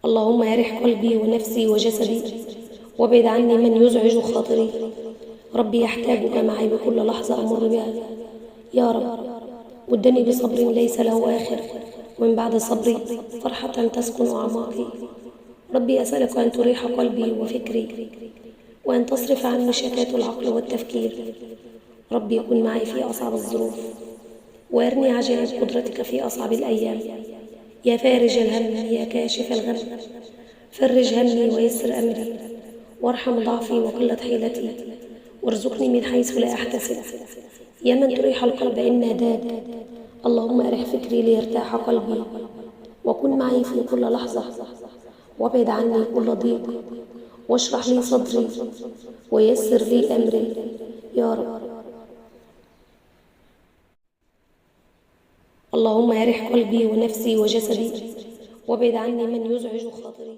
اللهم أرح قلبي ونفسي وجسدي، وابعد عني من يزعج خاطري. ربي يحتاجك معي بكل لحظة أمر بها. يا رب مدني بصبر ليس له آخر، ومن بعد صبري فرحة تسكن أعماقي. ربي أسألك أن تريح قلبي وفكري، وأن تصرف عني شتات العقل والتفكير. ربي كن معي في أصعب الظروف، وارني عجائب قدرتك في أصعب الأيام. يا فارج الهم يا كاشف الغم، فرج همي ويسر أمري، وارحم ضعفي وقلة حيلتي، وارزقني من حيث لا أحتسب. يا من تريح القلب إن ناداك، اللهم أرح فكري ليرتاح قلبي، وكن معي في كل لحظة، وابعد عني كل ضيق، واشرح لي صدري، ويسر لي أمري. يا رب. اللهم أرح قلبي ونفسي وجسدي، وابعد عني من يزعج خاطري.